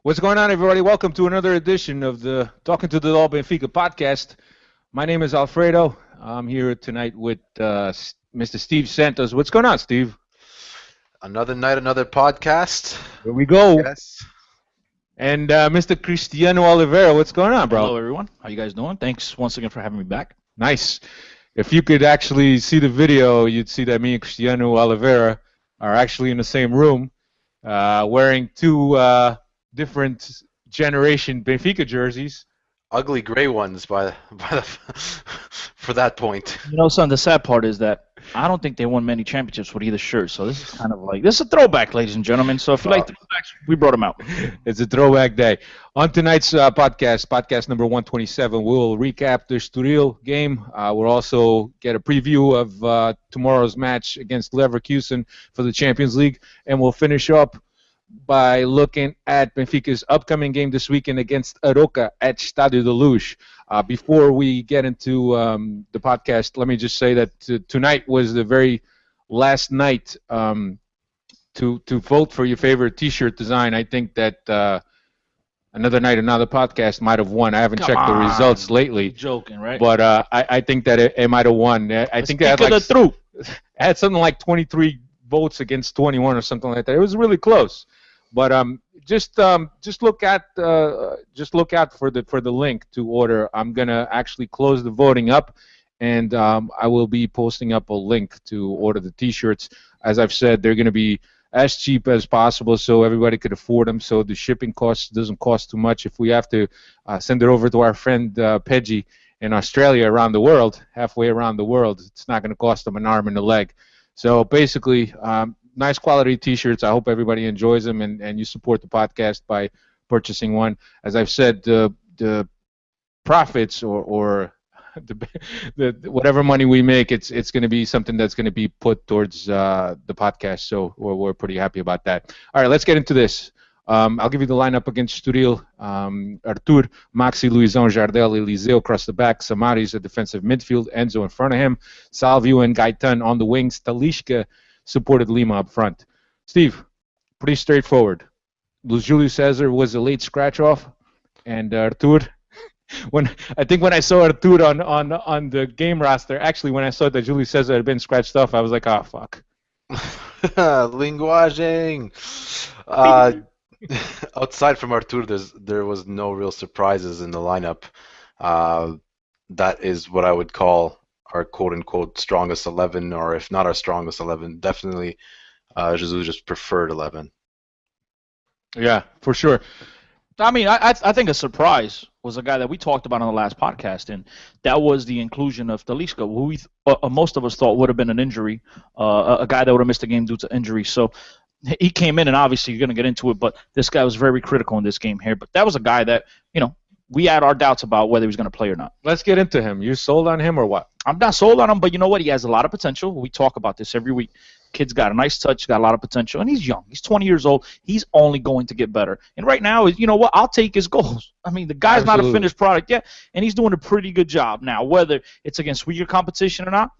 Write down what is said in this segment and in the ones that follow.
What's going on, everybody? Welcome to another edition of the Talking to the All Benfica podcast. My name is Alfredo. I'm here tonight with Mr. Steve Santos. What's going on, Steve? Another night, another podcast. Here we go. Yes. And Mr. Cristiano Oliveira. What's going on, bro? Hello, everyone. How you guys doing? Thanks once again for having me back. Nice. If you could actually see the video, you'd see that me and Cristiano Oliveira are actually in the same room, wearing two different generation Benfica jerseys. Ugly gray ones for that point. You know, son, the sad part is that I don't think they won many championships with either shirt. So this is kind of like, this is a throwback, ladies and gentlemen. So if you like throwbacks, we brought them out. It's a throwback day. On tonight's podcast number 127, we'll recap the Estoril game. We'll also get a preview of tomorrow's match against Leverkusen for the Champions League, and we'll finish up by looking at Benfica's upcoming game this weekend against Aroca at Estádio da Luz. Before we get into the podcast, let me just say that tonight was the very last night to vote for your favorite T-shirt design. I think that Another Night, Another Podcast might have won. I haven't checked the results lately. You're joking, right? But I think that it might have won. I think that had something like 23 votes against 21 or something like that. It was really close. But just look out for the link to order. I'm gonna actually close the voting up, and I will be posting up a link to order the T-shirts. As I've said, they're gonna be as cheap as possible, so everybody could afford them. So the shipping cost doesn't cost too much. If we have to send it over to our friend Peggy in Australia, halfway around the world, it's not gonna cost them an arm and a leg. So basically. Nice quality T-shirts. I hope everybody enjoys them, and you support the podcast by purchasing one. As I've said, the profits or the whatever money we make, it's going to be something that's going to be put towards the podcast. So we're pretty happy about that. All right, let's get into this. I'll give you the lineup against Estoril. Artur, Maxi, Luizão, Jardel, Eliseu across the back. Samaris at defensive midfield. Enzo in front of him. Salvio and Gaetan on the wings. Talisca supported Lima up front. Steve, pretty straightforward. Julio Cesar was a late scratch-off, and Artur, when I saw Artur on the game roster, actually when I saw that Julio Cesar had been scratched off, I was like, oh, fuck. Linguaging. Outside from Artur, there was no real surprises in the lineup. That is what I would call our quote-unquote strongest 11, or if not our strongest 11, definitely Jesus' preferred 11. Yeah, for sure. I mean, I think a surprise was a guy that we talked about on the last podcast, and that was the inclusion of Talisca, who most of us thought would have been an injury, a guy that would have missed a game due to injury. So he came in, and obviously you're going to get into it, but this guy was very critical in this game here. But that was a guy that, we had our doubts about whether he was going to play or not. Let's get into him. You sold on him or what? I'm not sold on him, but you know what? He has a lot of potential. We talk about this every week. Kid's got a nice touch, got a lot of potential, and he's young. He's 20 years old. He's only going to get better. And right now, you know what? I'll take his goals. I mean, the guy's not a finished product yet, and he's doing a pretty good job. Now, whether it's against weaker competition or not,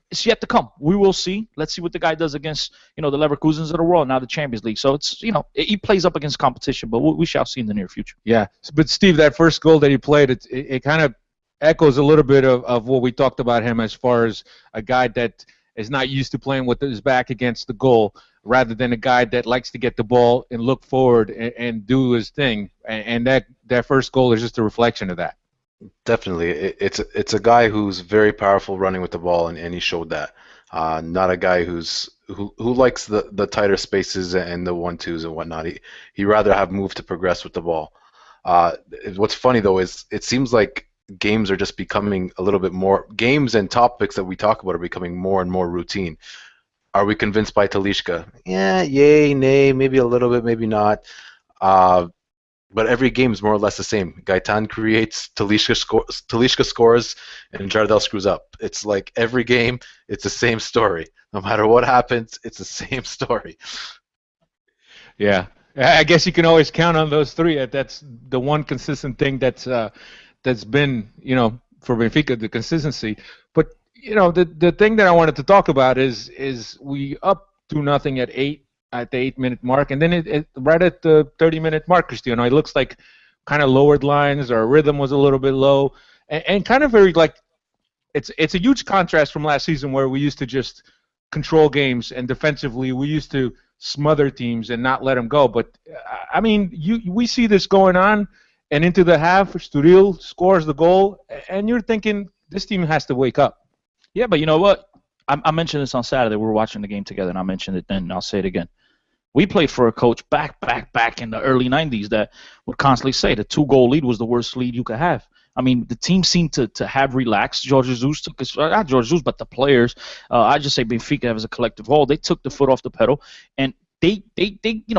it's yet to come. We will see. Let's see what the guy does against, the Leverkusens of the world, now the Champions League. So it's, he plays up against competition, but we shall see in the near future. Yeah, but Steve, that first goal that he played, it kind of echoes a little bit of what we talked about him as far as a guy that is not used to playing with his back against the goal, rather than a guy that likes to get the ball and look forward and do his thing. And that first goal is just a reflection of that. Definitely, it's a guy who's very powerful running with the ball, and he showed that. Not a guy who likes the tighter spaces and the 1-2s and whatnot. He rather have moved to progress with the ball. What's funny though is it seems like games are just becoming a little bit more. Games and topics that we talk about are becoming more and more routine. Are we convinced by Talisca? Yeah, yay, nay, maybe a little bit, maybe not. But every game is more or less the same. Gaetan creates, Talisca scores, and Jardel screws up. It's like every game, it's the same story. No matter what happens, it's the same story. Yeah, I guess you can always count on those three. That's the one consistent thing that's been, for Benfica, the consistency. But the thing that I wanted to talk about is we up 2-0 at 8 at the 8-minute mark, and then right at the 30-minute mark, Cristiano, it looks like kind of lowered lines. Our rhythm was a little bit low, and kind of very like it's a huge contrast from last season where we used to just control games and defensively we used to smother teams and not let them go. But I mean, we see this going on, and into the half, Estoril scores the goal, and you're thinking this team has to wake up. Yeah, but you know what? I mentioned this on Saturday. We were watching the game together, and I mentioned it then, and I'll say it again. We played for a coach back in the early 90s that would constantly say the 2-goal lead was the worst lead you could have. I mean, the team seemed to have relaxed. Jorge Jesus took his, not Jorge Jesus, but the players. I just say Benfica as a collective whole. They took the foot off the pedal, and they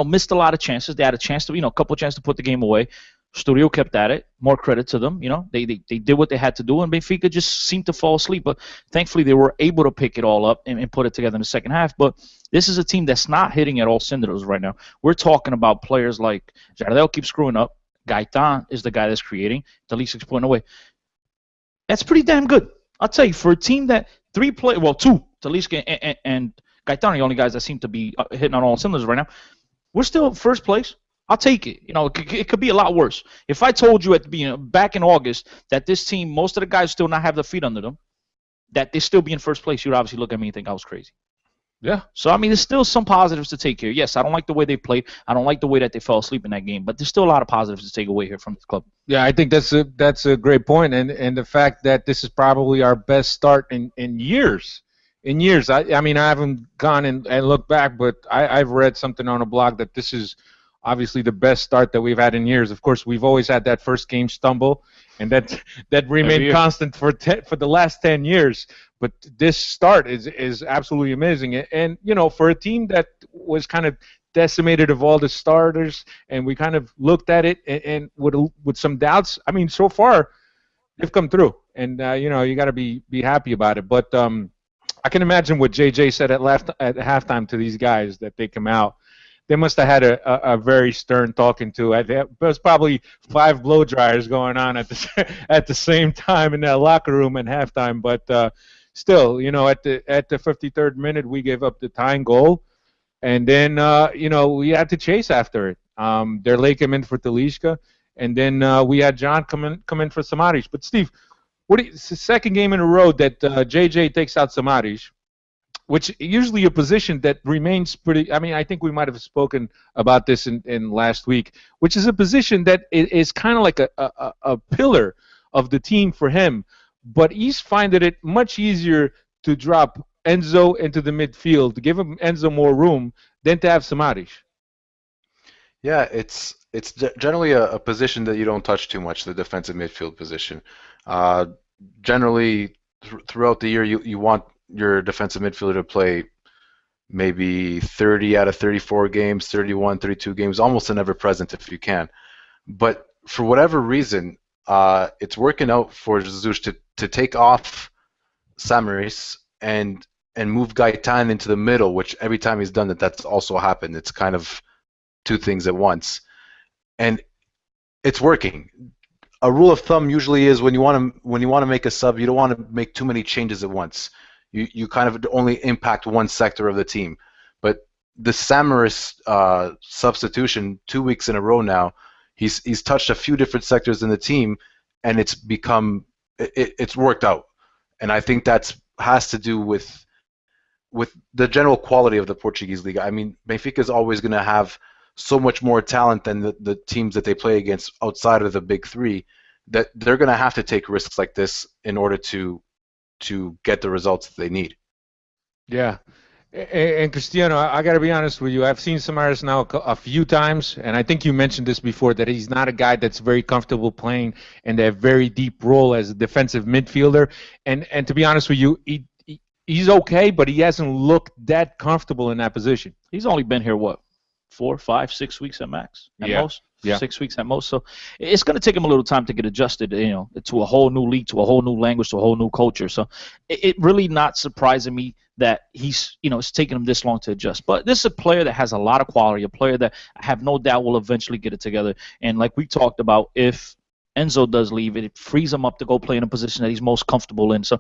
missed a lot of chances. They had a chance to, a couple of chances to put the game away. Estoril kept at it. More credit to them. They did what they had to do, and Benfica just seemed to fall asleep. But thankfully, they were able to pick it all up and put it together in the second half. But this is a team that's not hitting at all cylinders right now. We're talking about players like Jardel keeps screwing up. Gaitan is the guy that's creating. Talisca's putting away. That's pretty damn good. I'll tell you, for a team that two, Talisca and Gaitan are the only guys that seem to be hitting on all cylinders right now. We're still first place. I'll take it. It could be a lot worse. If I told you back in August that this team, most of the guys still not have their feet under them, that they still be in first place, you'd obviously look at me and think I was crazy. Yeah. So, I mean, there's still some positives to take here. Yes, I don't like the way they played. I don't like the way that they fell asleep in that game. But there's still a lot of positives to take away here from this club. Yeah, I think that's a great point. And the fact that this is probably our best start in years. In years. I mean, I haven't gone and looked back, but I've read something on a blog that this is obviously the best start that we've had in years. Of course, we've always had that first game stumble, and that remained constant for the last 10 years. But this start is absolutely amazing. And for a team that was kind of decimated of all the starters, and we kind of looked at it and with some doubts. I mean, so far they've come through, and you got to be happy about it. But I can imagine what JJ said at halftime to these guys that they come out. They must have had a very stern talking to. There was probably 5 blow dryers going on at the same time in that locker room at halftime. But still, at the 53rd minute, we gave up the tying goal, and then we had to chase after it. Derlei came in for Talisca, and then we had John come in for Samaris. But Steve, it's the second game in a row that JJ takes out Samaris, which usually a position that remains pretty. I mean, I think we might have spoken about this in last week, which is a position that is kind of like a pillar of the team for him. But he's finding it much easier to drop Enzo into the midfield, to give him Enzo more room, than to have Samaris. Yeah, it's generally a position that you don't touch too much, the defensive midfield position. Generally, throughout the year, you want your defensive midfielder to play maybe 30 out of 34 games, 31, 32 games, almost an ever-present if you can. But for whatever reason, it's working out for Jesus to take off Samaris and move Gaitan into the middle, which every time he's done that's also happened. It's kind of two things at once. And it's working. A rule of thumb usually is when you want to make a sub, you don't want to make too many changes at once. You kind of only impact one sector of the team. But the Samaris substitution, 2 weeks in a row now, he's touched a few different sectors in the team, and it's worked out. And I think that has to do with the general quality of the Portuguese league. I mean, Benfica is always going to have so much more talent than the teams that they play against outside of the big three, that they're going to have to take risks like this in order to get the results that they need. Yeah. And Cristiano, I got to be honest with you. I've seen Samaris now a few times, and I think you mentioned this before, that he's not a guy that's very comfortable playing in that very deep role as a defensive midfielder. And to be honest with you, he's okay, but he hasn't looked that comfortable in that position. He's only been here, 4, 5, 6 weeks at max, at most. Yeah. 6 weeks at most. So it's going to take him a little time to get adjusted, to a whole new league, to a whole new language, to a whole new culture. So it really not surprising me that he's, it's taking him this long to adjust. But this is a player that has a lot of quality, a player that I have no doubt will eventually get it together. And like we talked about, if Enzo does leave, it frees him up to go play in a position that he's most comfortable in. So,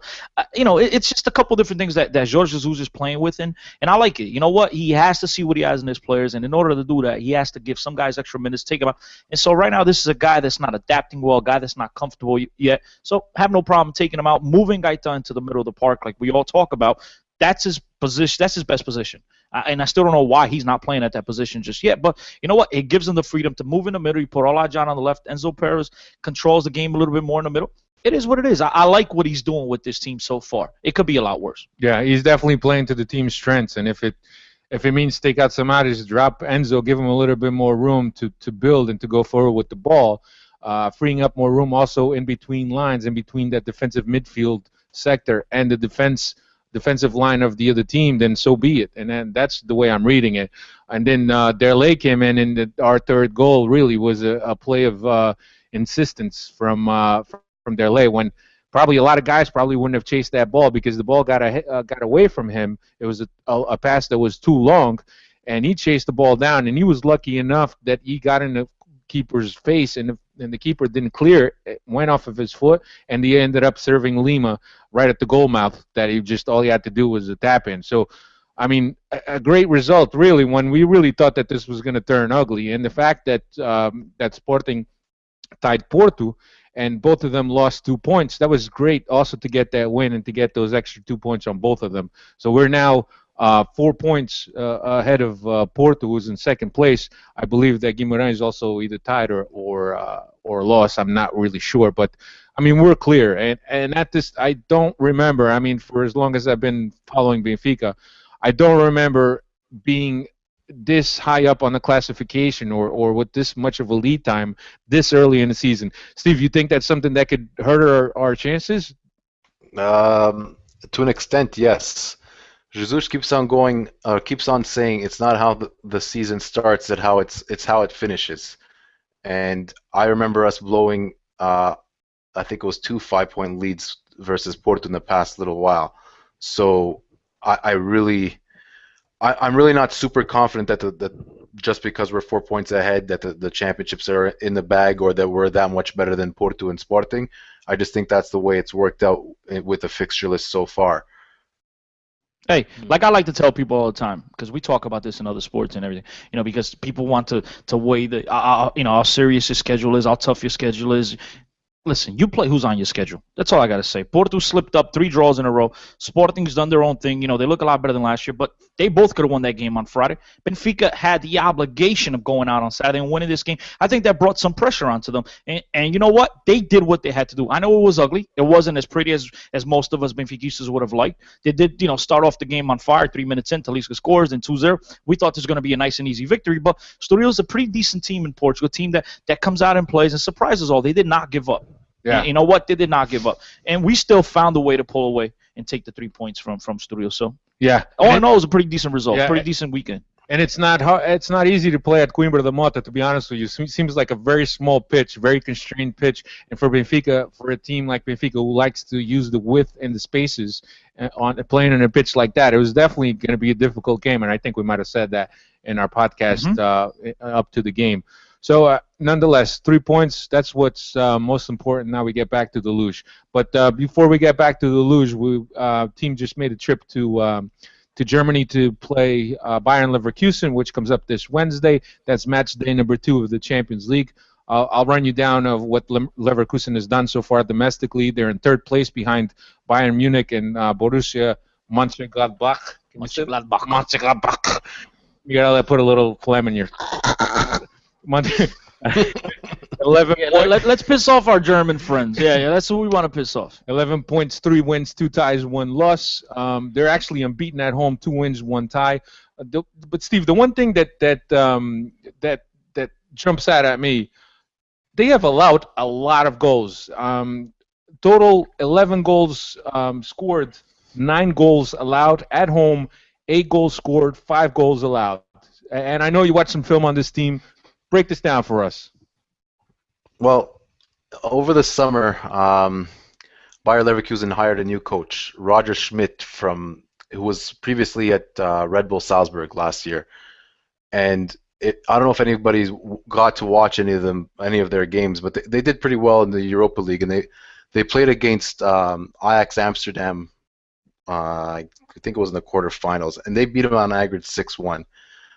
it's just a couple different things that Jorge Jesus is playing with, and I like it. You know what? He has to see what he has in his players, and in order to do that, he has to give some guys extra minutes, take him out. And so right now, this is a guy that's not adapting well, a guy that's not comfortable yet. So have no problem taking him out, moving Gaetan into the middle of the park like we all talk about. That's his position. That's his best position. And I still don't know why he's not playing at that position just yet. But you know what? It gives him the freedom to move in the middle. You put Olajuwon on the left. Enzo Perez controls the game a little bit more in the middle. It is what it is. I like what he's doing with this team so far. It could be a lot worse. Yeah, he's definitely playing to the team's strengths. And if it means take out some others, drop Enzo, give him a little bit more room to build and to go forward with the ball, freeing up more room also in between lines, in between that defensive midfield sector and the defensive line of the other team, then so be it. And then that's the way I'm reading it. And then Derlei came in, and our third goal really was a play of insistence from Derlei, when probably a lot of guys probably wouldn't have chased that ball because the ball got away from him. It was a pass that was too long, and he chased the ball down, and he was lucky enough that he got in the keeper's face, and the keeper didn't clear it, went off of his foot, and he ended up serving Lima right at the goal mouth, that all he had to do was a tap in. So, I mean, a great result, really, when we really thought that this was going to turn ugly. And the fact that Sporting tied Porto, and both of them lost 2 points, that was great also to get that win and to get those extra 2 points on both of them. So we're now 4 points ahead of Porto, who's in second place. I believe that Guimarães also either tied or lost. I'm not really sure, but I mean, we're clear. And at this, I don't remember. I mean, for as long as I've been following Benfica, I don't remember being this high up on the classification or with this much of a lead time this early in the season. Steve, you think that's something that could hurt our chances? To an extent, yes. Jesus keeps on saying it's not how the season starts, it's how it finishes. And I remember us blowing, I think it was 2 5-point leads versus Porto in the past little while. So I'm really not super confident that just because we're 4 points ahead that the championships are in the bag, or that we're that much better than Porto and Sporting. I just think that's the way it's worked out with the fixture list so far. Hey, like I like to tell people all the time, because we talk about this in other sports and everything, because people want to weigh how serious your schedule is, how tough your schedule is. Listen, you play who's on your schedule. That's all I got to say. Porto slipped up 3 draws in a row. Sporting's done their own thing. They look a lot better than last year, but they both could have won that game on Friday. Benfica had the obligation of going out on Saturday and winning this game. I think that brought some pressure onto them. And you know what? They did what they had to do. I know it was ugly. It wasn't as pretty as most of us Benfiquistas would have liked. They did, start off the game on fire. 3 minutes in, Talisca scores, and 2-0. We thought this was going to be a nice and easy victory, but Estoril a pretty decent team in Portugal, a team that comes out and plays and surprises all. They did not give up. Yeah. And you know what? They did not give up. And we still found a way to pull away and take the 3 points from Estoril. So, yeah. All in all, it was a pretty decent result. Yeah. Pretty decent weekend. And it's not easy to play at Coimbra da Mota, to be honest with you. It seems like a very small pitch, very constrained pitch. And for Benfica, for a team like Benfica who likes to use the width and the spaces on playing on a pitch like that, it was definitely going to be a difficult game. And I think we might have said that in our podcast up to the game. So, nonetheless, 3 points, that's what's most important. Now we get back to the luge. But before we get back to the luge, team just made a trip to Germany to play Bayern Leverkusen, which comes up this Wednesday. That's match day number 2 of the Champions League. I'll run you down of what Leverkusen has done so far domestically. They're in 3rd place behind Bayern Munich and Borussia Mönchengladbach. Mönchengladbach. You gotta put a little phlegm in your... 11 let's piss off our German friends. Yeah, that's who we want to piss off. 11 points, 3 wins, 2 ties, 1 loss. They're actually unbeaten at home, 2 wins, 1 tie. But Steve, the one thing that jumps out at me, they have allowed a lot of goals. Total 11 goals scored, 9 goals allowed at home, 8 goals scored, 5 goals allowed. And I know you watched some film on this team. Break this down for us. Well, over the summer, Bayer Leverkusen hired a new coach, Roger Schmidt, who was previously at Red Bull Salzburg last year. And I don't know if anybody's got to watch any of their games, but they did pretty well in the Europa League, and they played against Ajax Amsterdam. I think it was in the quarterfinals, and they beat them on aggregate 6-1.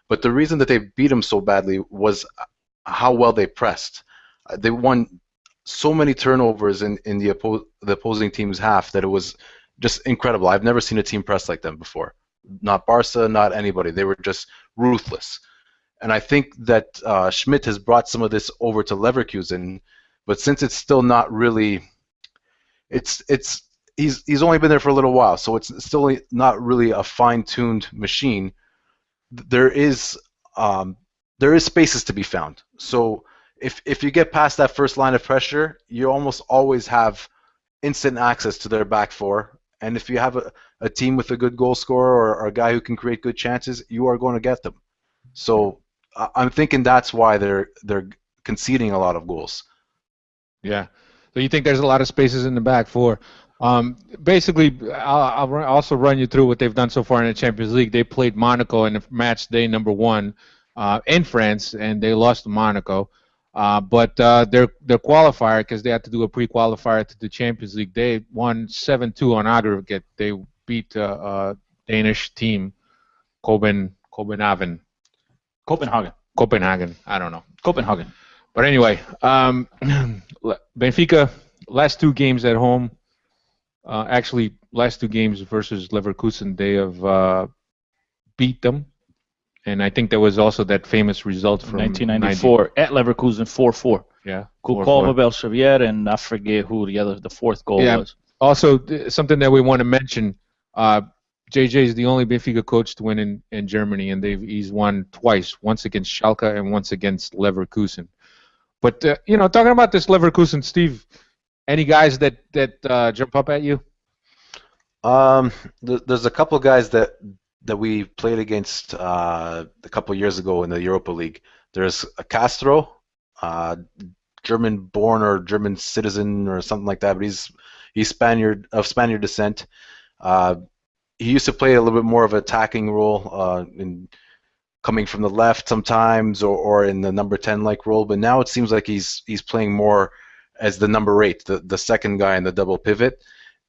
But the reason that they beat them so badly was how well they pressed. They won so many turnovers in the opposing team's half that it was just incredible. I've never seen a team press like them before. Not Barca, not anybody. They were just ruthless. And I think that Schmidt has brought some of this over to Leverkusen, but since it's still not really, he's only been there for a little while, so it's still not really a fine-tuned machine. There is spaces to be found. So if you get past that first line of pressure, you almost always have instant access to their back four. And if you have a team with a good goal scorer or a guy who can create good chances, you are going to get them. So I'm thinking that's why they're conceding a lot of goals. Yeah. So you think there's a lot of spaces in the back four. Basically, I'll also run you through what they've done so far in the Champions League. They played Monaco in match day number 1 in France, and they lost to Monaco. But their qualifier, because they had to do a pre-qualifier to the Champions League, they won 7-2 on aggregate. They beat a Danish team, Copenhagen. I don't know. Copenhagen. But anyway, Benfica, last 2 games at home. Actually, last 2 games versus Leverkusen, they have beat them. And I think there was also that famous result from 1994 at Leverkusen, 4-4. Yeah. Kukova, Belchevier, and I forget who the fourth goal was. Also, something that we want to mention, JJ is the only Benfica coach to win in Germany, and he's won twice, once against Schalke and once against Leverkusen. But, talking about this Leverkusen, Steve, any guys that jump up at you? There's a couple guys that we played against a couple years ago in the Europa League. There's a Castro, German-born or German citizen or something like that, but he's Spaniard descent. He used to play a little bit more of an attacking role in coming from the left sometimes or in the number 10-like role, but now it seems like he's playing more as the number 8, the second guy in the double pivot.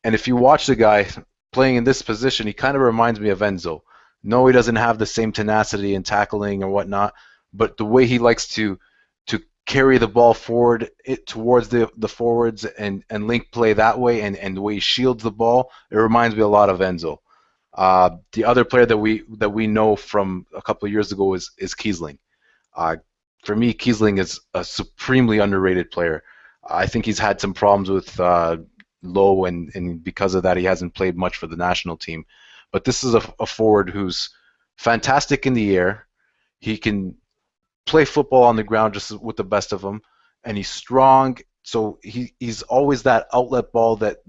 And if you watch the guy playing in this position, he kind of reminds me of Enzo. No, he doesn't have the same tenacity in tackling or whatnot, but the way he likes to carry the ball forward towards the forwards and link play that way, and the way he shields the ball, it reminds me a lot of Enzo. The other player that we know from a couple of years ago is Kiesling. For me, Kiesling is a supremely underrated player. I think he's had some problems with Low, and because of that, he hasn't played much for the national team. But this is a forward who's fantastic in the air. He can play football on the ground just with the best of them, and he's strong. So he's always that outlet ball that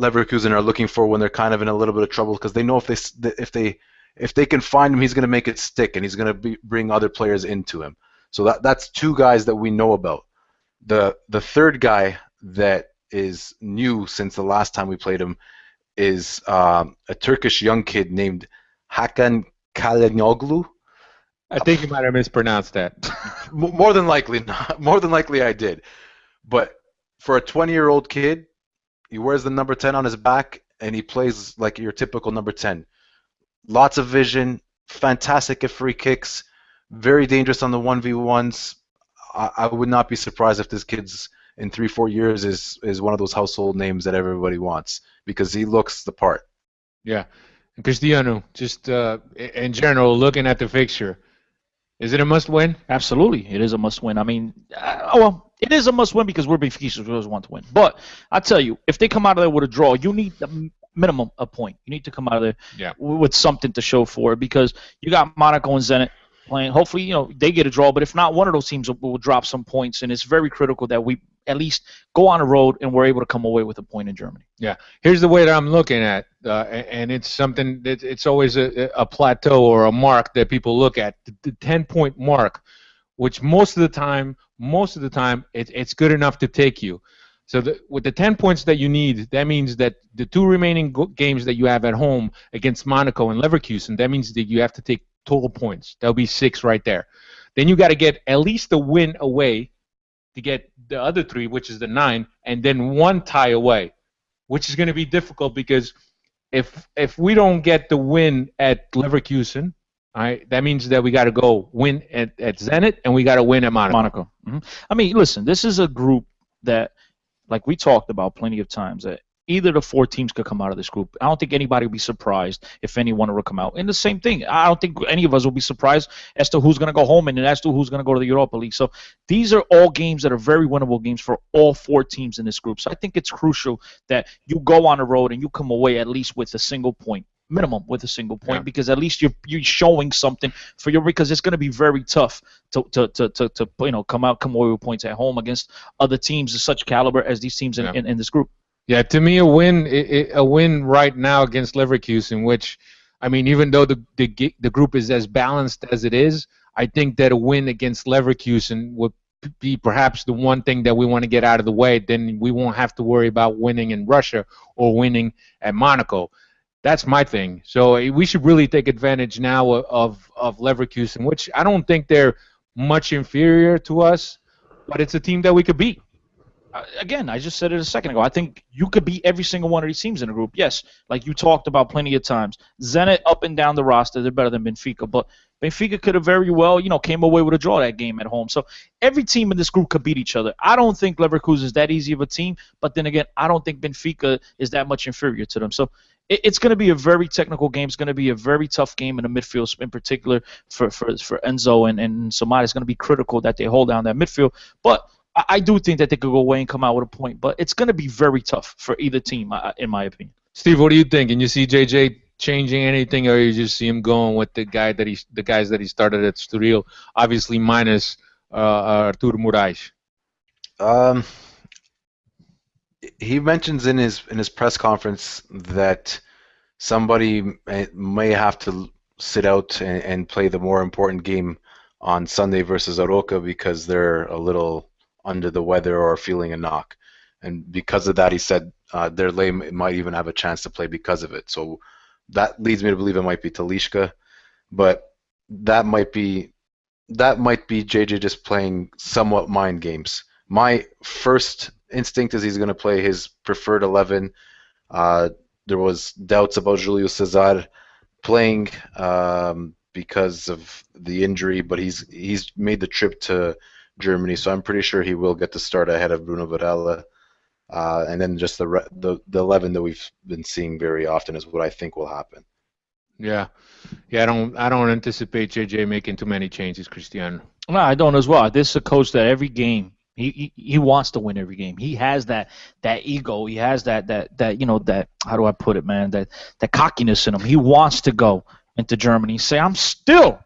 Leverkusen are looking for when they're kind of in a little bit of trouble, because they know if they can find him, he's going to make it stick, and he's going to bring other players into him. So that's 2 guys that we know about. The third guy that is new since the last time we played him is a Turkish young kid named Hakan Kalyanoglu. I think you might have mispronounced that. More than likely not. More than likely I did. But for a 20-year-old kid, he wears the number 10 on his back, and he plays like your typical number 10. Lots of vision, fantastic at free kicks, very dangerous on the 1v1s. I would not be surprised if this kid's in 3-4 years is one of those household names that everybody wants, because he looks the part. Yeah. Cristiano, just in general, looking at the fixture, is it a must-win? Absolutely, it is a must-win. I mean, it is a must-win because we're Benfica, we always want to win. But I tell you, if they come out of there with a draw, you need the minimum a point. You need to come out of there with something to show for it, because you got Monaco and Zenit playing. Hopefully, they get a draw, but if not, one of those teams will drop some points, and it's very critical that we at least go on the road and we're able to come away with a point in Germany. Yeah, here's the way that I'm looking at, and it's something that it's always a plateau or a mark that people look at, the 10-point mark, which most of the time, it's good enough to take you. So with the 10 points that you need, that means that the 2 remaining games that you have at home against Monaco and Leverkusen, that means that you have to take total points. That'll be 6 right there. Then you got to get at least a win away to get the other 3, which is the 9, and then 1 tie away, which is going to be difficult because if we don't get the win at Leverkusen, all right, that means that we got to go win at Zenit and we got to win at Monaco. I mean, listen, this is a group that, like we talked about plenty of times, that either the 4 teams could come out of this group. I don't think anybody would be surprised if anyone were to come out. And the same thing, I don't think any of us will be surprised as to who's going to go home and as to who's going to go to the Europa League. So these are all games that are very winnable games for all 4 teams in this group. So I think it's crucial that you go on the road and you come away at least with a single point. Minimum with a single point, because at least you're showing something for your, because it's going to be very tough to come away with points at home against other teams of such caliber as these teams in this group. Yeah, to me, a win right now against Leverkusen, which, I mean, even though the group is as balanced as it is, I think that a win against Leverkusen would be perhaps the one thing that we want to get out of the way. Then we won't have to worry about winning in Russia or winning at Monaco. That's my thing. So we should really take advantage now of Leverkusen, which I don't think they're much inferior to us, but it's a team that we could beat. Again, I just said it a second ago. I think you could beat every single one of these teams in the group. Yes, like you talked about plenty of times. Zenit up and down the roster, they're better than Benfica, but Benfica could have very well, came away with a draw that game at home. So every team in this group could beat each other. I don't think Leverkusen is that easy of a team, but then again, I don't think Benfica is that much inferior to them. So it's going to be a very technical game. It's going to be a very tough game in the midfield, in particular for Enzo and Somali. It's going to be critical that they hold down that midfield. But I do think that they could go away and come out with a point. But it's going to be very tough for either team, in my opinion. Steve, what do you think? And you see JJ changing anything, or you just see him going with the guys that he started at Estoril, obviously minus Artur Moraes? He mentions in his press conference that somebody may have to sit out and play the more important game on Sunday versus Aroca because they're a little under the weather or feeling a knock. And because of that, he said Derlei might even have a chance to play because of it. So that leads me to believe it might be Talisca, but that might be JJ just playing somewhat mind games. My first instinct is he's going to play his preferred 11. There was doubts about Julio Cesar playing because of the injury, but he's made the trip to Germany, so I'm pretty sure he will get to start ahead of Bruno Varela. And then just the 11 that we've been seeing very often is what I think will happen. Yeah. I don't anticipate JJ making too many changes, Cristiano. No, I don't as well. This is a coach that every game he wants to win every game. He has that ego. He has that how do I put it, man? That cockiness in him. He wants to go into Germany and say, I'm still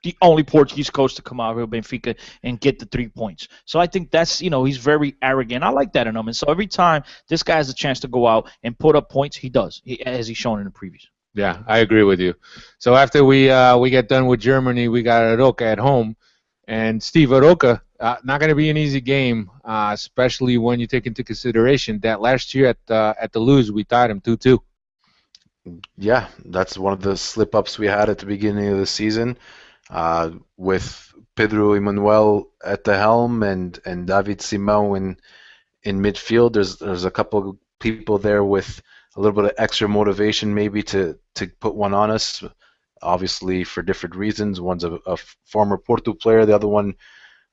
the only Portuguese coach to come out here, Benfica, and get the 3 points. So I think that's, he's very arrogant. I like that in him. And so every time this guy has a chance to go out and put up points, he does, as he's shown in the previews. Yeah, I agree with you. So after we get done with Germany, we got Aroca at home. And Steve, Aroca, not going to be an easy game, especially when you take into consideration that last year at the Luz, we tied him 2-2. Yeah, that's one of the slip-ups we had at the beginning of the season. With Pedro Emanuel at the helm and David Simão in midfield, there's a couple of people there with a little bit of extra motivation maybe to put one on us, obviously for different reasons. One's a former Porto player, the other one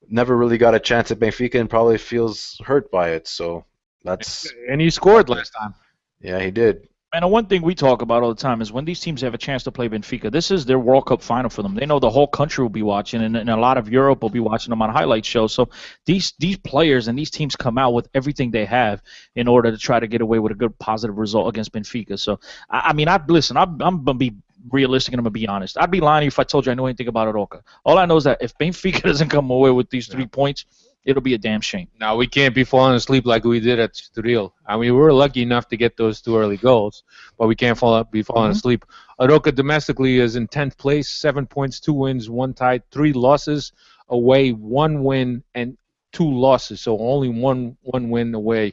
never really got a chance at Benfica and probably feels hurt by it. So and he scored last time. Yeah, he did. And the one thing we talk about all the time is when these teams have a chance to play Benfica, this is their World Cup final for them. They know the whole country will be watching, and a lot of Europe will be watching them on highlight shows. So these players and these teams come out with everything they have in order to try to get away with a good positive result against Benfica. So, I'm going to be realistic and I'm going to be honest. I'd be lying if I told you I know anything about Aroca. All I know is that if Benfica doesn't come away with these 3 points, it'll be a damn shame. Now, we can't be falling asleep like we did at Estoril. I mean, we were lucky enough to get those 2 early goals, but we can't be falling asleep. Aroca domestically is in 10th place, 7 points, 2 wins, 1 tie, 3 losses away, 1 win, and 2 losses, so only one win away.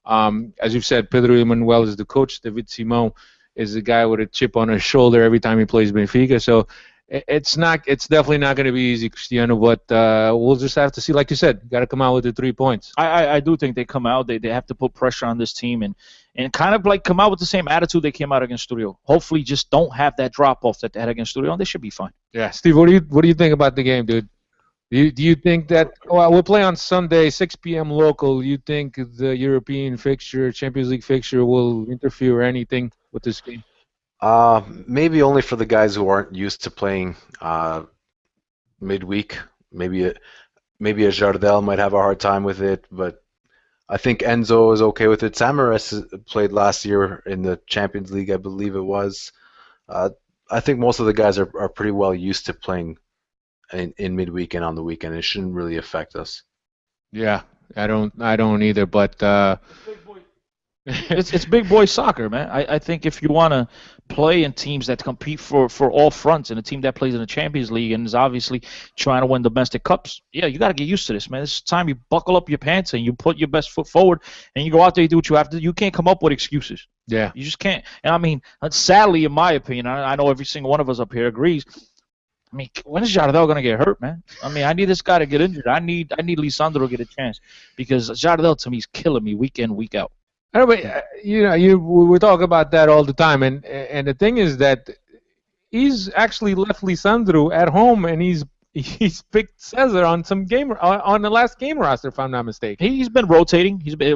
As you've said, Pedro Emanuel is the coach. David Simão is the guy with a chip on his shoulder every time he plays Benfica. So it's not. It's definitely not going to be easy, Cristiano. But we'll just have to see. Like you said, got to come out with the 3 points. I do think they come out. They have to put pressure on this team and kind of like come out with the same attitude they came out against Studio. Hopefully, just don't have that drop off that they had against Studio, and they should be fine. Yeah, Steve, what do you think about the game, dude? Do you think that we'll play on Sunday, 6 p.m. local? You think the European fixture, Champions League fixture, will interfere or anything with this game? Maybe only for the guys who aren't used to playing midweek. Maybe a Jardel might have a hard time with it, but I think Enzo is okay with it. Samaras played last year in the Champions League, I believe it was. I think most of the guys are pretty well used to playing in midweek and on the weekend. It shouldn't really affect us. Yeah, I don't either, but it's big boy soccer, man. I think if you want to play in teams that compete for all fronts and a team that plays in the Champions League and is obviously trying to win domestic cups, yeah, you got to get used to this, man. It's time you buckle up your pants and you put your best foot forward and you go out there, you do what you have to do. You can't come up with excuses. Yeah. You just can't. And I mean, sadly, in my opinion, I know every single one of us up here agrees. I mean, when is Jardel going to get hurt, man? I mean, I need this guy to get injured. I need Lisandro to get a chance because Jardel, to me, is killing me week in, week out. We talk about that all the time, and the thing is that he's actually left Lisandro at home, and he's picked Cesar on some game on the last game roster, if I'm not mistaken. He's been rotating. He's been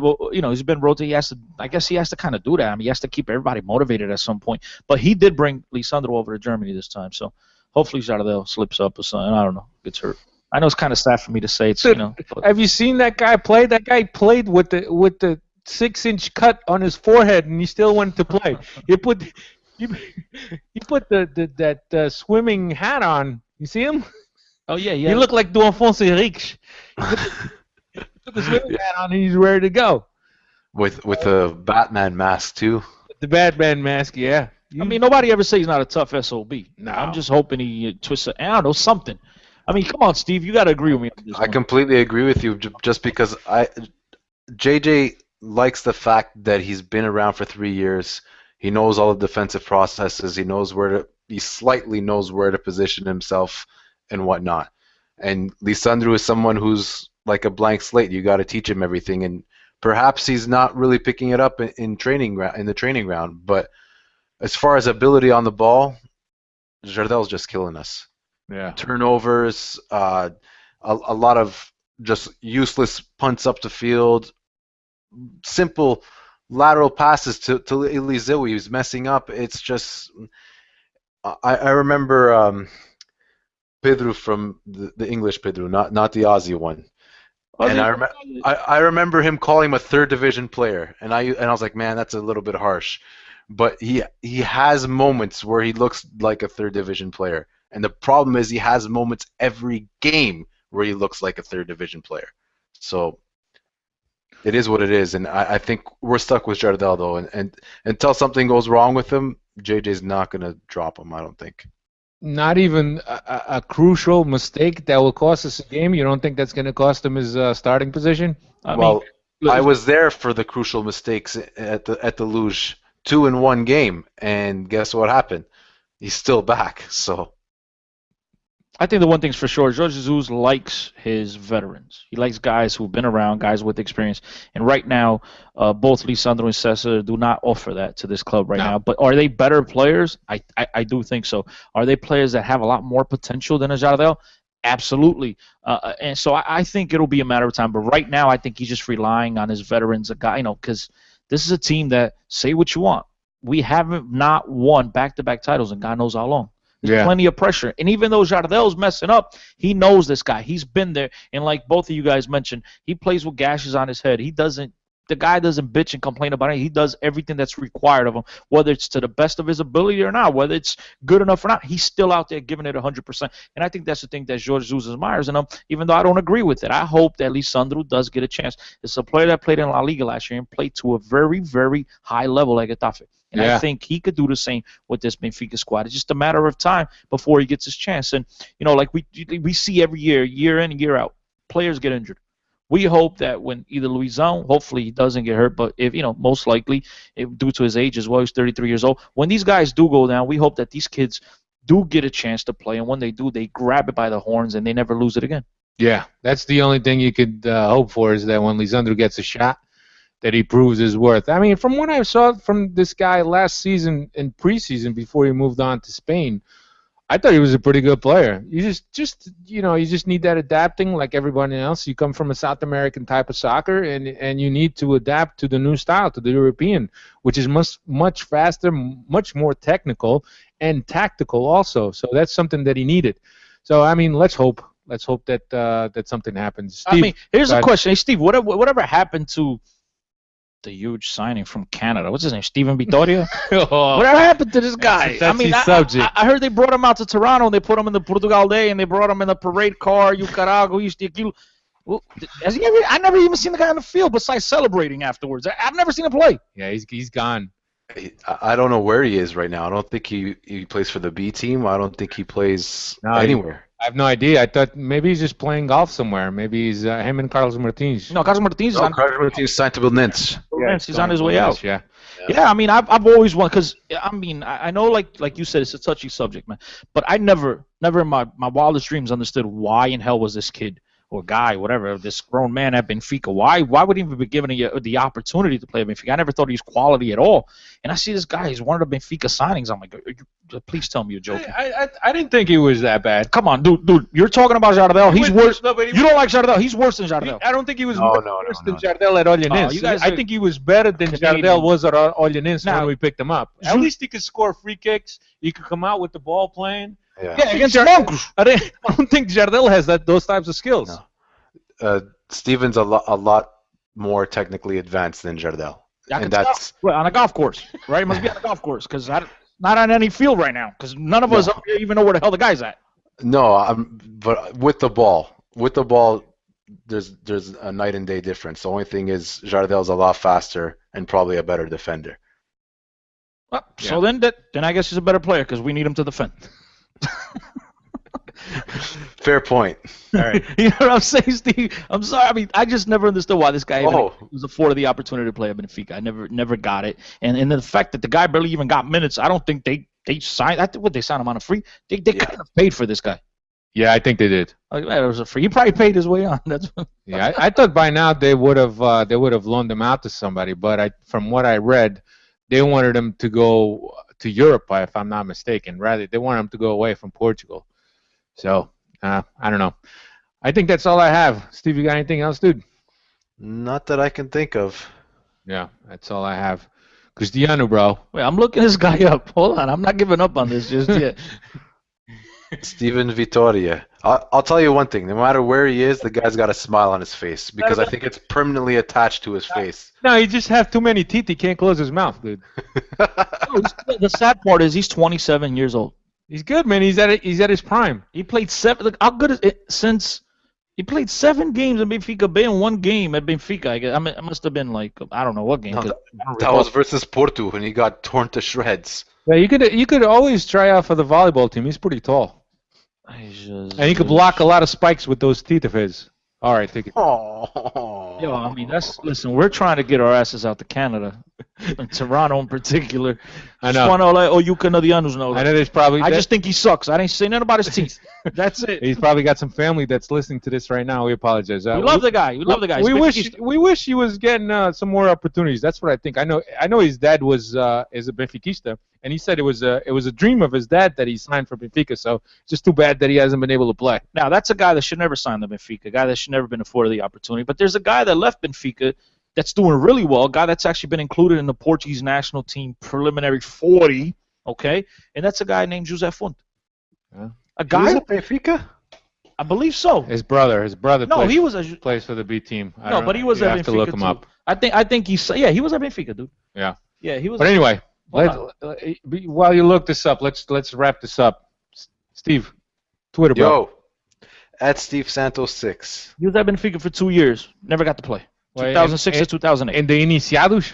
rotating. I guess he has to kind of do that. I mean, he has to keep everybody motivated at some point. But he did bring Lisandro over to Germany this time, so hopefully Jardel slips up or something. I don't know, gets hurt. I know it's kind of sad for me to say. Have you seen that guy play? That guy played with the 6-inch cut on his forehead, and he still went to play. He put that swimming hat on. You see him? Oh yeah, yeah. He looked like Alfonso Henriques. He put the swimming hat on, and he's ready to go. With a Batman mask too. The Batman mask, yeah. I mean, nobody ever says he's not a tough SOB. No. I'm just hoping he twists it. I don't know, something. I mean, come on, Steve, you got to agree with me on this I completely agree with you, just because JJ likes the fact that he's been around for 3 years. He knows all the defensive processes. He slightly knows where to position himself and whatnot. And Lisandro is someone who's like a blank slate. You got to teach him everything, and perhaps he's not really picking it up in the training ground. But as far as ability on the ball, Jardel's just killing us. Yeah. Turnovers, a lot of just useless punts up the field. Simple lateral passes to Eliseu. He was messing up. It's just I remember Pedro from the English Pedro, not the Aussie one. And I remember him calling him a third division player, and I was like, man, that's a little bit harsh. But he has moments where he looks like a third division player, and the problem is he has moments every game where he looks like a third division player. So it is what it is, and I think we're stuck with Jardel though, and until something goes wrong with him, JJ's not going to drop him, I don't think. Not even a crucial mistake that will cost us a game? You don't think that's going to cost him his starting position? I was there for the crucial mistakes at the Luge 2-in-1 game, and guess what happened? He's still back, so... I think the one thing's for sure, Jorge Jesus likes his veterans. He likes guys who've been around, guys with experience. And right now, both Lisandro and Cesar do not offer that to this club right now. But are they better players? I do think so. Are they players that have a lot more potential than a Jardel? Absolutely. And so I think it'll be a matter of time. But right now, I think he's just relying on his veterans, because this is a team that, say what you want, we haven't not won back-to-back titles in God knows how long. There's plenty of pressure. And even though Jardel's messing up, he knows this guy. He's been there. And like both of you guys mentioned, he plays with gashes on his head. The guy doesn't bitch and complain about it. He does everything that's required of him, whether it's to the best of his ability or not, whether it's good enough or not. He's still out there giving it 100%. And I think that's the thing that Jorge Jesus admires in him, even though I don't agree with it. I hope that Lisandro does get a chance. It's a player that played in La Liga last year and played to a very, very high level at Getafe. And I think he could do the same with this Benfica squad. It's just a matter of time before he gets his chance. And, like we see every year, year in and year out, players get injured. We hope that when either Luizão, hopefully he doesn't get hurt, but if most likely, due to his age as well, he's 33 years old. When these guys do go down, we hope that these kids do get a chance to play, and when they do, they grab it by the horns and they never lose it again. Yeah, that's the only thing you could hope for, is that when Lisandro gets a shot, that he proves his worth. I mean, from what I saw from this guy last season in preseason before he moved on to Spain, I thought he was a pretty good player. You just need that adapting like everybody else. You come from a South American type of soccer, and you need to adapt to the new style, to the European, which is much faster, much more technical and tactical also. So that's something that he needed. So I mean, let's hope that something happens. Steve, I mean, here's a question. Hey, Steve, whatever happened to the huge signing from Canada? What's his name? Steven Vittoria? Whatever happened to this guy? I heard they brought him out to Toronto and they put him in the Portugal Day and they brought him in the parade car. Well, I never even seen the guy on the field besides celebrating afterwards. I've never seen him play. Yeah, he's gone. I don't know where he is right now. I don't think he plays for the B team. I don't think he plays anywhere. I have no idea. I thought maybe he's just playing golf somewhere. Maybe he's him and Carlos Martins. No, Carlos Martins signed to Belenenses. Yeah, he's on his way out. Yeah. Yeah, I mean, I've always wanted, because I mean, I know, like you said, it's a touchy subject, man. But I never in my wildest dreams understood why in hell was this kid or guy, whatever, this grown man at Benfica. Why would he even be given the opportunity to play at Benfica? I never thought he was quality at all. And I see this guy, he's one of the Benfica signings. I'm like, please tell me you're joking. I didn't think he was that bad. Come on, dude. You're talking about Jardel. He's worse. No, you don't like Jardel. He's worse than Jardel. I don't think he was worse than Jardel at Olhanense. I think he was better than Jardel was at Olhanense when we picked him up. At least he could score free kicks. He could come out with the ball playing. Yeah, against Jardel. I don't think Jardel has those types of skills. No. Steven's a lot more technically advanced than Jardel. And that's on a golf course, right? It must be on a golf course, because not on any field right now, because none of us up here even know where the hell the guy's at. No, but with the ball, there's a night and day difference. The only thing is Jardel's a lot faster and probably a better defender. Well, so then I guess he's a better player, because we need him to defend. Fair point. All right. You know what I'm saying, Steve? I'm sorry. I mean, I just never understood why this guy was afforded the opportunity to play at Benfica. I never got it. And the fact that the guy barely even got minutes, I don't think they signed. They signed him on a free? They kind of paid for this guy. Yeah, I think they did. Like, man, it was a free. He probably paid his way on. Yeah, I thought by now they would have loaned him out to somebody. But from what I read, they wanted him to go to Europe, if I'm not mistaken. Rather, they wanted him to go away from Portugal. So, I don't know. I think that's all I have. Steve, you got anything else, dude? Not that I can think of. Yeah, that's all I have. Cristiano, bro. Wait, I'm looking this guy up. Hold on. I'm not giving up on this just yet. Steven Vittoria. I'll tell you one thing. No matter where he is, the guy's got a smile on his face, because I think it's permanently attached to his face. No, he just has too many teeth. He can't close his mouth, dude. The sad part is he's 27 years old. He's good, man. He's at his prime. He played seven. Look, how good is it since he played 7 games in Benfica? Been 1 game at Benfica. I mean, it must have been like, I don't know what game. No, that was versus Porto, and he got torn to shreds. Yeah, you could always try out for the volleyball team. He's pretty tall, and he could block a lot of spikes with those teeth of his. All right, take it. Oh. Yo, I mean, listen. We're trying to get our asses out to Canada, and Toronto in particular. I know. You Canadianos know. I know there's probably. I just think he sucks. I didn't say nothing about his teeth. That's it. He's probably got some family that's listening to this right now. We apologize. We love the guy. We love the guy. We wish he was getting some more opportunities. That's what I think. I know his dad is a Benfiquista, and he said it was a dream of his dad that he signed for Benfica. So it's just too bad that he hasn't been able to play. Now that's a guy that should never sign the Benfica. A guy that should never been afforded the opportunity. But there's a guy that left Benfica that's doing really well. A guy that's actually been included in the Portuguese national team preliminary 40. Okay, and that's a guy named José Fonte. Yeah. A guy at Benfica? I believe so. His brother plays for the B team. But he was at Benfica. You have to look him up. I think he was at Benfica, dude. Yeah. Yeah, he was. But anyway, while you look this up, let's wrap this up. Steve, Twitter, bro. Yo, at Steve Santos 6. He was at Benfica for 2 years. Never got to play. 2006 to 2008. And the Iniciados?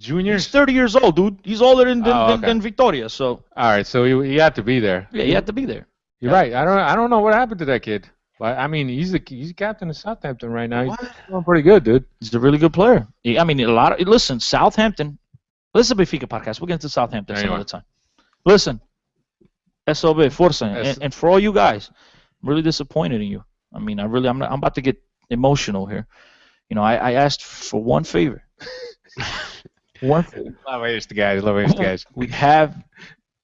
Juniors? He's 30 years old, dude. He's older than Victoria, so. All right, so he had to be there. Yeah, he had to be there. You're right. I don't know what happened to that kid. But I mean, he's captain of Southampton right now. He's doing pretty good, dude. He's a really good player. I mean, listen, Southampton. Listen to Benfica podcast. We'll get into Southampton some other time. Listen, SOB, forza. And for all you guys, I'm really disappointed in you. I mean, I'm about to get emotional here. You know, I asked for one favor. One favor. Love the guys. We have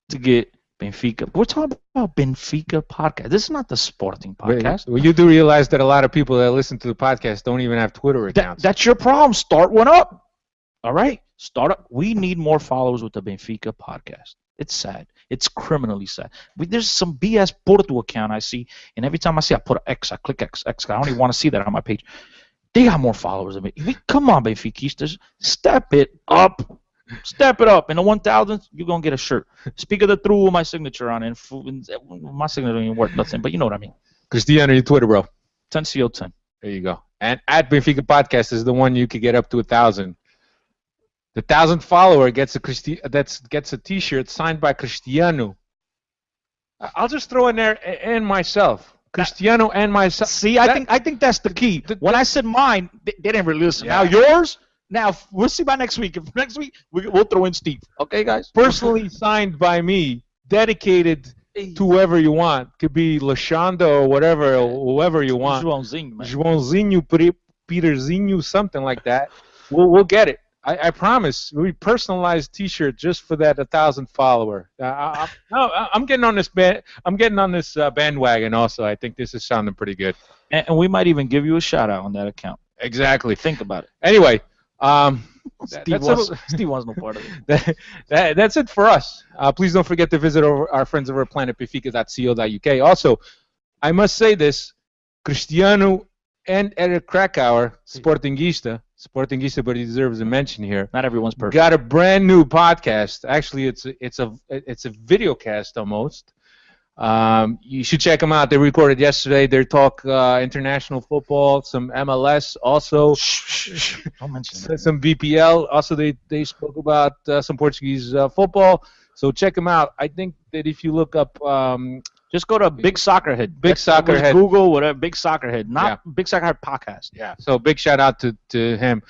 to get Benfica. We're talking about Benfica podcast. This is not the sporting podcast. Well, you do realize that a lot of people that listen to the podcast don't even have Twitter accounts. That's your problem. Start one up. All right? Start up. We need more followers with the Benfica podcast. It's sad. It's criminally sad. There's some BS Porto account I see, and every time I see, I put an X. I click X. I don't even want to see that on my page. They got more followers than me. Come on, Benfiquistas. Step it up. Step it up. In the 1,000th, you're going to get a shirt. Speak of the truth with my signature on it. My signature don't even worth nothing, but you know what I mean. Cristiano, your Twitter, bro. 10CO10. There you go. And at Benfica Podcast is the one you could get up to 1,000. The 1,000th follower gets a T-shirt signed by Cristiano. I'll just throw in there and myself. Cristiano and myself. See, I think that's the key. When I said mine, they didn't really listen. Yeah. Now yours. Now we'll see by next week. If next week we'll throw in Steve. Okay, guys. Personally signed by me, dedicated to whoever you want. Could be Lashonda or whatever, whoever you want. Joãozinho, Peterzinho, something like that. We'll get it. I promise. We personalized T-shirt just for that 1,000 follower. I'm getting on this bandwagon. Also, I think this is sounding pretty good. And we might even give you a shout out on that account. Exactly. Think about it. Anyway, Steve wants no part of it. That's it for us. Please don't forget to visit our friends over at planetbenfica.co.uk. Also, I must say this: Cristiano and Eric Krakauer, Sportingista, but he deserves a mention here. Not everyone's perfect. Got a brand new podcast. Actually, it's a video cast almost. You should check them out. They recorded yesterday. They talk international football, some MLS, also don't mention that. Some BPL. Also, they spoke about some Portuguese football. So check them out. I think that if you look up. Just go to Big Soccerhead. Google, whatever, Big Soccerhead. Not Big Soccerhead Podcast. Yeah. So big shout out to him.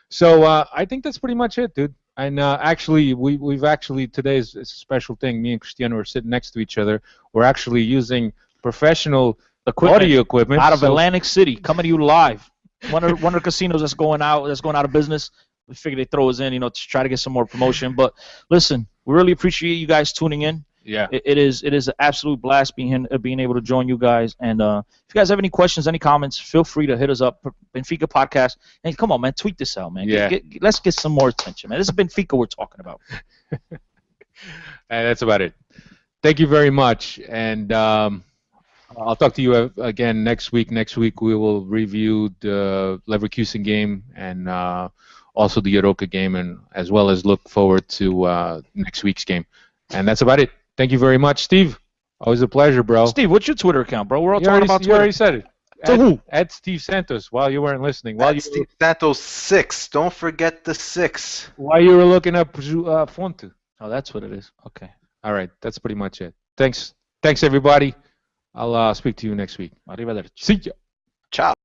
So I think that's pretty much it, dude. And actually, we've actually, today is a special thing. Me and Cristiano are sitting next to each other. We're actually using professional audio equipment. Out of Atlantic City, coming to you live. One of the casinos that's going out of business. We figured they'd throw us in, to try to get some more promotion. But listen, we really appreciate you guys tuning in. Yeah, it is an absolute blast being able to join you guys. And if you guys have any questions, any comments, feel free to hit us up. Benfica Podcast. And come on, man, tweet this out, man. Yeah. Let's get some more attention, man. This is Benfica we're talking about. That's about it. Thank you very much. And I'll talk to you again next week. Next week we will review the Leverkusen game and also the Aroca game, and as well as look forward to next week's game. And that's about it. Thank you very much, Steve. Always a pleasure, bro. Steve, what's your Twitter account, bro? We're all talking about Twitter. You already said it. Who? At Steve Santos, while you weren't listening. Steve Santos 6. Don't forget the 6. While you were looking up Fonte. Oh, that's what it is. Okay. All right. That's pretty much it. Thanks, everybody. I'll speak to you next week. Arrivederci. See ya. Ciao.